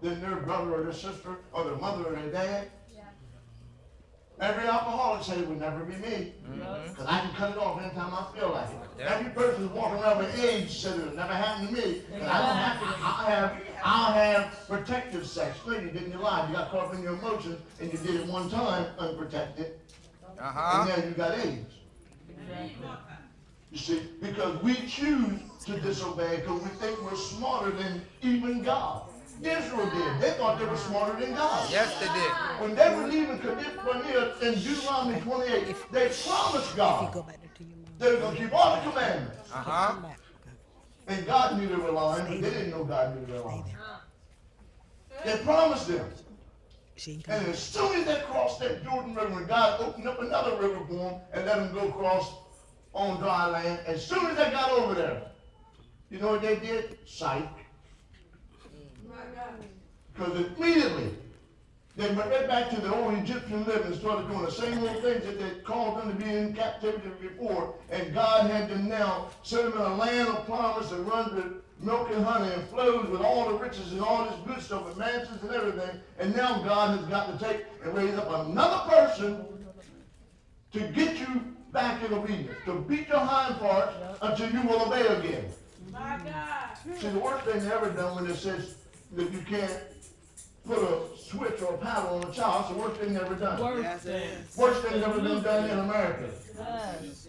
than their brother or their sister or their mother or their dad. Every alcoholic said it would never be me, because I can cut it off anytime I feel like it. Every person walking around with AIDS said it would never happen to me, because I don't have to. I'll have protective sex. No, you didn't. You lied. You got caught up in your emotions, and you did it one time unprotected, and now you got AIDS. You see, because we choose to disobey because we think we're smarter than even God. Israel did. They thought they were smarter than God. Yes, they did. When they were leaving Kadesh Barnea in Deuteronomy 28, they promised God they were going to keep all the commandments. And God knew they were lying, but they didn't know God knew they were lying. They promised them. And as soon as they crossed that Jordan River, God opened up another river for them and let them go across on dry land. As soon as they got over there, you know what they did? Psych. Because immediately they went right back to the old Egyptian living and started doing the same old things that they called them to be in captivity before. And God had them now set them in a land of promise that runs with milk and honey and flows with all the riches and all this good stuff and mansions and everything. And now God has got to take and raise up another person to get you back in obedience, to beat your hind parts until you will obey again. My God. See, the worst thing they ever done when it says that you can't put a switch or a paddle on a child, it's the worst thing ever done. Worst thing ever been done in America.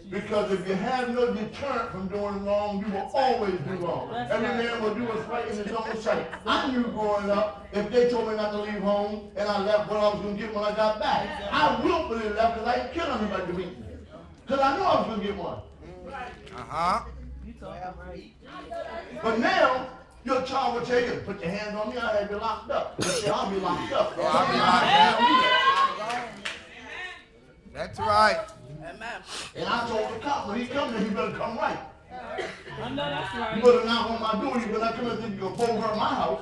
Because if you have no deterrent from doing wrong, you will always do wrong. Every man will do what's right in his own sight. I knew growing up, if they told me not to leave home and I left what I was going to get when I got back, I willfully left because I didn't kill anybody to beat me. Because I knew I was going to get one. But now, your child will tell you, put your hands on me, I'll have you locked up. You say, I'll be locked up. I'll be locked up. That's right. And I told the cop, when he comes there, he better come right. I know that's right. You better knock on my door, you better not come and think you're going to bogart my house.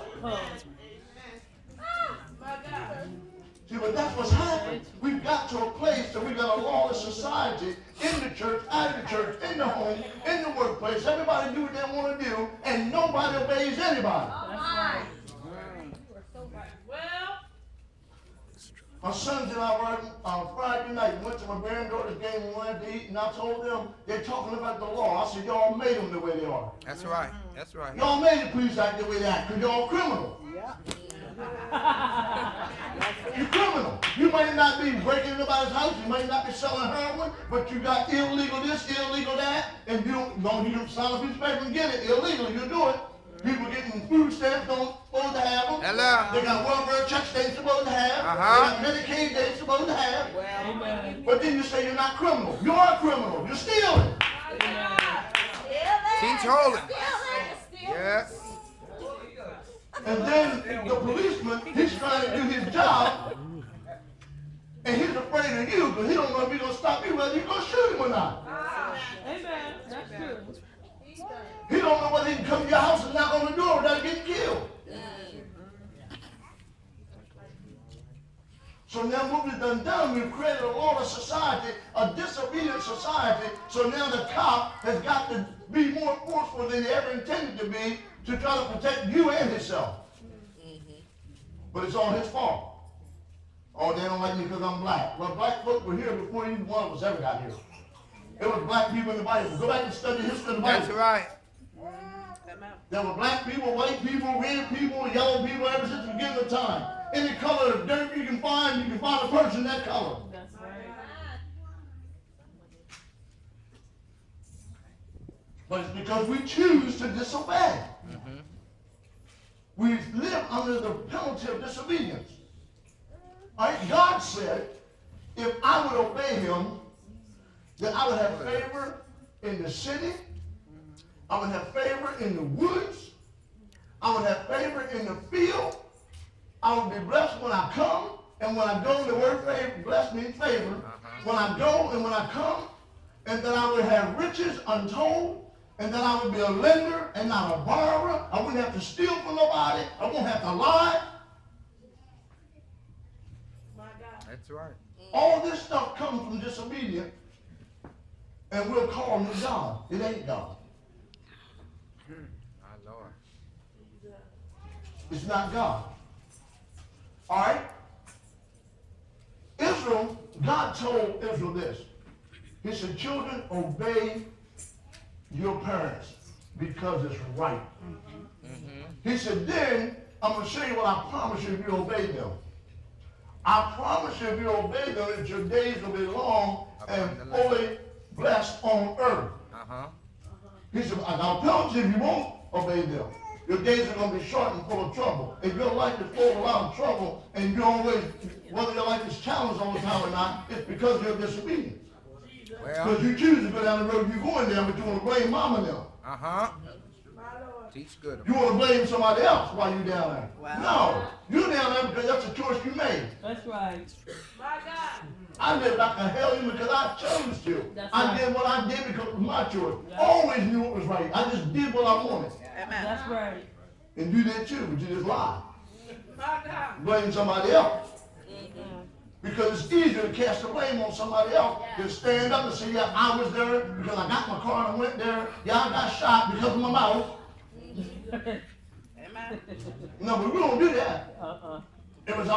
See, but that's what's happened. We've got to a place that we've got a lawless society in the church, out of the church, in the home, in the workplace. Everybody do what they want to do, and nobody obeys anybody. That's right. My sons and I were on Friday night, went to my granddaughter's game and went to eat, and I told them, they're talking about the law. I said, y'all made them the way they are. That's right. That's right. Y'all made the police act the way they act, because y'all criminals. Yeah. You're criminal. You might not be breaking anybody's house, you might not be selling heroin, but you got illegal this, illegal that, and you don't sign a piece of paper and get it illegally. You do it. People getting food stamps don't supposed to have them. Hello. They got welfare checks they ain't supposed to have. They got Medicaid they ain't supposed to have. But then you say you're not criminal. You're a criminal. You're stealing. Teach holy. Yes. And then the policeman, he's trying to do his job, and he's afraid of you because he don't know if he's going to stop you, whether you're going to shoot him or not. Amen. That's true. He don't know whether he can come to your house and knock on the door without getting killed. So now what we've done, we've created a lawless society, a disobedient society, so now the cop has got to be more forceful than he ever intended to be to try to protect you and himself. But it's all his fault. Oh, they don't like me because I'm black. Well, black folk were here before even one of us ever got here. There was black people in the Bible. Go back and study the history of the Bible. That's right. There were black people, white people, red people, yellow people ever since the beginning of time. Any color of dirt you can find a person that color. That's right. But it's because we choose to disobey. We live under the penalty of disobedience. All right? God said, if I would obey him, then I would have favor in the city. I would have favor in the woods. I would have favor in the field. I would be blessed when I come. And when I go, the word favor, blessed means favor. When I go and when I come, and that I would have riches untold. And that I would be a lender and not a borrower. I wouldn't have to steal from nobody. I won't have to lie. That's right. All this stuff comes from disobedience. And we'll call him God. It ain't God. My Lord. It's not God. All right? Israel, God told Israel this. He said, children, obey your parents because it's right. He said, then I'm going to show you what I promise you if you obey them. I promise you if you obey them that your days will be long and fully blessed on earth. He said, I'll tell you if you won't obey them. Your days are going to be short and full of trouble. If your life is full of a lot of trouble and you always, whether your life is challenged all the time or not, it's because you're disobedient. Because you choose to go down the road you're going down, but you want to blame mama now. Teach good. You want to blame somebody else while you're down there. Wow. No, you're down there because that's a choice you made. That's right. My God. I lived like a hellion because I chose to. I did what I did because it was my choice. Yeah. Always knew it was right. I just did what I wanted. That's right. And you did too, but you just lied. My God. Blame somebody else. Because it's easier to cast the blame on somebody else than stand up and say, yeah, I was there because I got my car and I went there. Yeah, I got shot because of my mouth. No, but we don't do that. It was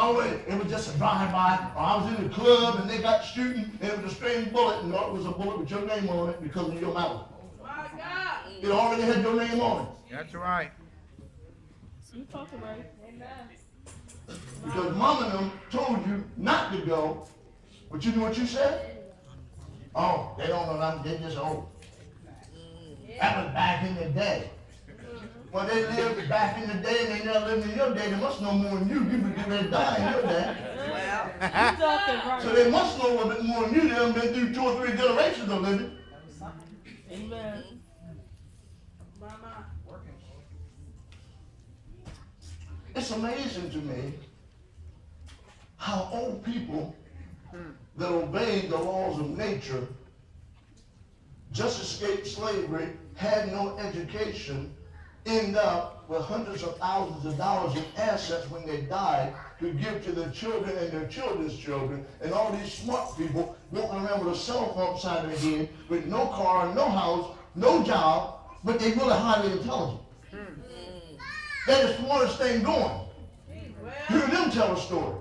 just a drive-by, or I was in the club and they got shooting and it was a strange bullet and it was a bullet with your name on it because of your mouth. My God. It already had your name on it. That's right. You talking right. Amen. Because mom and them told you not to go, but you knew what you said? Oh, they don't know nothing, they just old. That was back in the day. Well, they lived back in the day and they never lived in your day. They must know more than you. You be getting ready to die in your day. You talking right. So they must know a little bit more than you. They haven't been through 2 or 3 generations of living. Amen. Mama. It's amazing to me how old people that obeyed the laws of nature, just escaped slavery, had no education, end up with hundreds of thousands of dollars in assets when they died to give to their children and their children's children. And all these smart people walking around with a cell phone beside their head with no car, no house, no job, but they really highly intelligent. They're the smartest thing going. Hear them tell a story.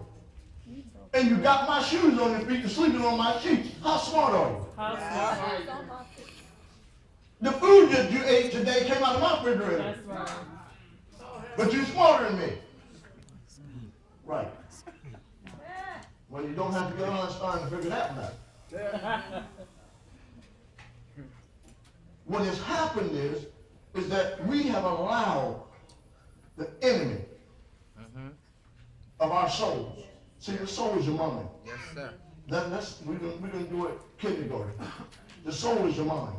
And you got my shoes on your feet and sleeping on my sheets. How smart are you? How smart are you? The food that you ate today came out of my refrigerator. That's right. But you're smarter than me. Right. Well, you don't have to get Einstein to figure that out. What has happened is that we have allowed the enemy of our souls. See, the soul is your mind. Yes, sir. We're going to do it kindergarten. The soul is your mind.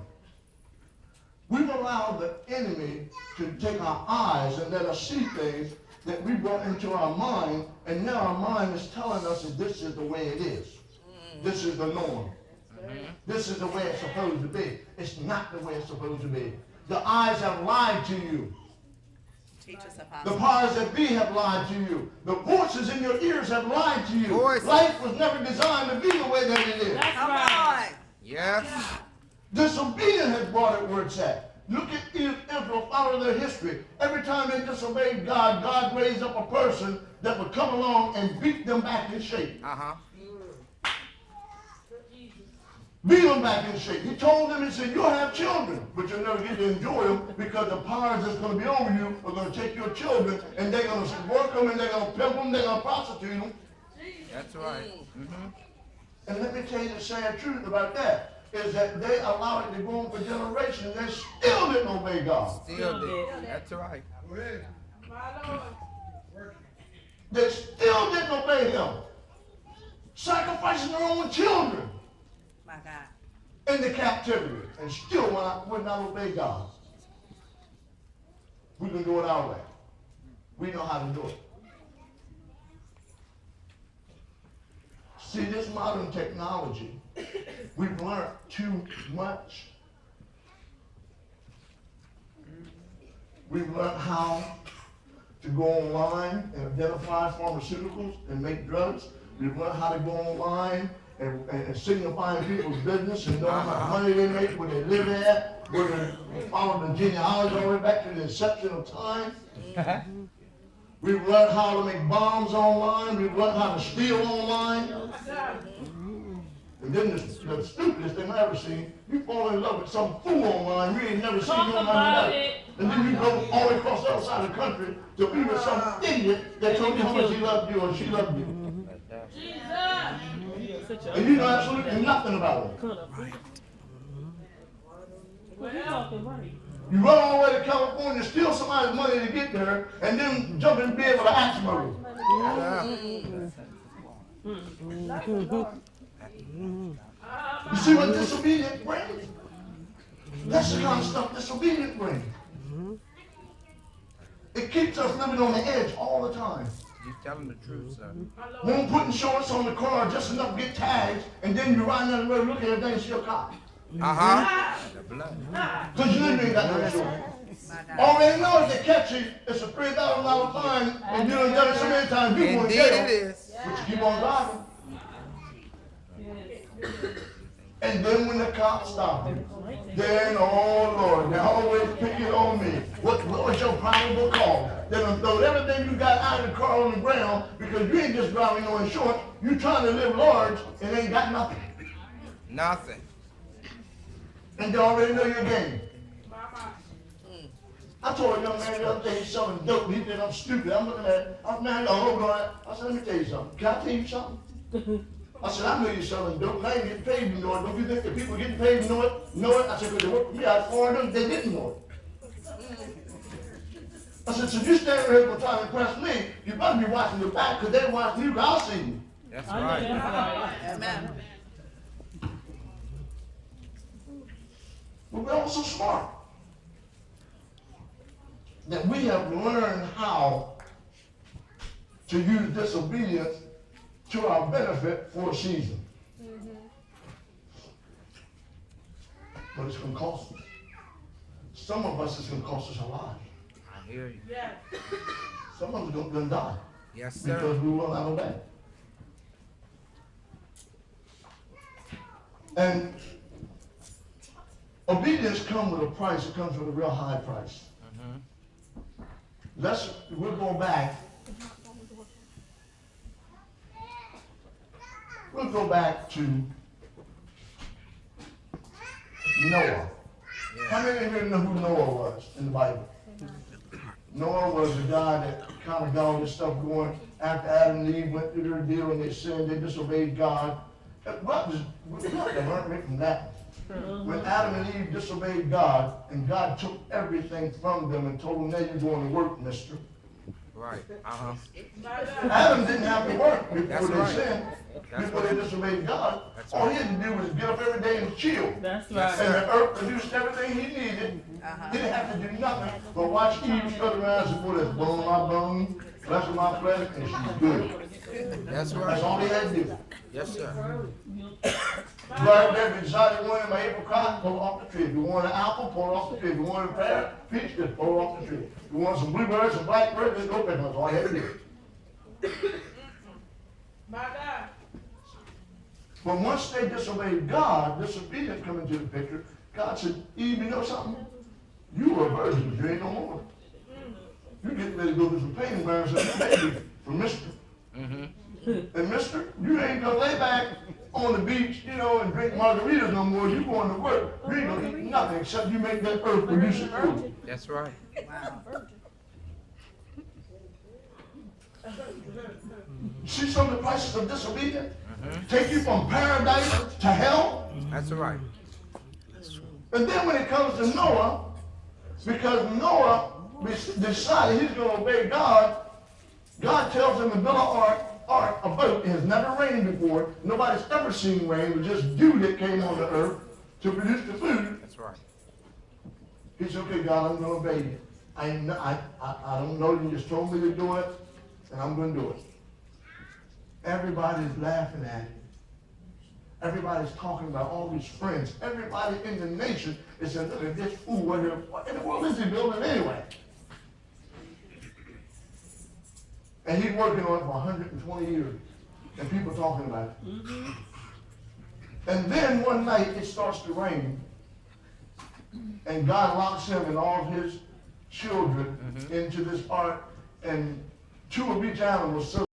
We've allowed the enemy to take our eyes and let us see things that we brought into our mind, and now our mind is telling us that this is the way it is. This is the norm. This is the way it's supposed to be. It's not the way it's supposed to be. The eyes have lied to you. Teach us, The Apostle. powers that be have lied to you. The voices in your ears have lied to you. Voices. Life was never designed to be the way that it is. That's Come right. on. Yes. Disobedience has brought it where it's at. Look at Israel, follow their history. Every time they disobeyed God, God raised up a person that would come along and beat them back in shape. Beat them back in shape. He told them, he said, you'll have children, but you'll never get to enjoy them because the powers that's going to be over you are going to take your children and they're going to work them and they're going to pimp them, they're going to prostitute them. That's right. And let me tell you the sad truth about that, is that they allowed it to go on for generations. They still didn't obey God. Still did. That's right. My Lord. They still didn't obey Him. Sacrificing their own children My God. into captivity and still would not obey God. We can do it our way. We know how to do it. See, this modern technology, we've learned too much. We've learned how to go online and identify pharmaceuticals and make drugs. We've learned how to go online and signify people's business and know how much money they make, where they live at, where they follow the genealogy all the way back to the inception of time. We've learned how to make bombs online. We've learned how to steal online. And then the stupidest thing I ever seen, you fall in love with some fool online you ain't never seen Talk no about life. it. And then you go all the way across the other side of the country to be with some idiot that told you how much he loved you or she loved you. Jesus. Such a And you know absolutely nothing about it. Well, you talking right. You run all the way to California, steal somebody's money to get there, and then jump in bed with an axe murderer. You see what disobedience brings? That's the kind of stuff disobedience brings. It keeps us living on the edge all the time. You telling the truth, sir. Won't put insurance on the car just enough to get tags, and then you ride down the road looking at everything and see a cop. The blood. Because you ain't got no insurance. My God. All they know is they catch you, it's a $3,000 fine, and you done done it so many times, you go to Indeed jail. it is. But you keep on driving. And then when the cops stop you, then, oh Lord, they always pick it on me. What was your probable cause? They're gonna throw everything you got out of the car on the ground because you ain't just driving no insurance. You trying to live large and ain't got nothing. Nothing. And they already know your game. I told a young man the other day he's selling dope. He said, I'm stupid. I'm looking at, I'm man, hold on. I said, let me tell you something. Can I tell you something? I said, I know you're selling dope, and I ain't getting paid to know it. Don't you think the people getting paid to know it? Know it? I said, because they work for me, I foreign them, they didn't know it. I said, so you stand here for trying to impress me, you better be watching your back, because they're watching you, because I'll see you. That's I know right. that's right. Amen. But we're also smart. That we have learned how to use disobedience to our benefit for a season. But it's going to cost us. Some of us, it's going to cost us a lot. I hear you. Yes. Some of us are going to die Yes, because sir. we will not obey. And obedience comes with a price. It comes with a real high price. We'll go back. We'll go back to Noah. How many of you know who Noah was in the Bible? Noah was the guy that kind of got all this stuff going after Adam and Eve went through their deal and they sinned, they disobeyed God. What was, we got to learn from that. When Adam and Eve disobeyed God, and God took everything from them and told them, now you're going to work, mister. Right. Adam didn't have to work before That's they right. sinned, That's before right. they disobeyed God. That's All right. he had to do was get up every day and chill. That's Yes, right. And the earth produced everything he needed. He didn't have to do nothing but watch Eve strut around and say, boy, that's bone of my bone, flesh of my flesh, and she's good. That's That's right. all he had to do. Yes, sir. Right there, if you decided you wanted my apricot, pull it off the tree. If you wanted an apple, pull it off the tree. If you wanted a pear, peach, just pull it off the tree. If you wanted some blueberries, some blackberries, just go pick them. That's all you had to do. My God. But once they disobeyed God, disobedience come into the picture. God said, Eve, you know something? You were a virgin, you ain't no more. You getting ready to go through some pain and bear some baby from Mister. And Mister, you ain't gonna lay back on the beach, you know, and drink margaritas no more. You going to work. You ain't gonna eat nothing except you make that earth produce its food. That's right. See some of the prices of disobedience? Take you from paradise to hell. That's right. And then when it comes to Noah, because Noah decided he's going to obey God, God tells him to build an ark, a boat. It has never rained before. Nobody's ever seen rain. It was just dew that came on the earth to produce the food. That's right. He said, okay, God, I'm going to obey you. I don't know, you just told me to do it, and I'm going to do it. Everybody's laughing at him. Everybody's talking about all these friends. Everybody in the nation is saying, look at this fool. What in the world is he building anyway? And he's working on it for 120 years. And people talking about it. And then one night it starts to rain. And God locks him and all of his children into this ark. And two of each animal was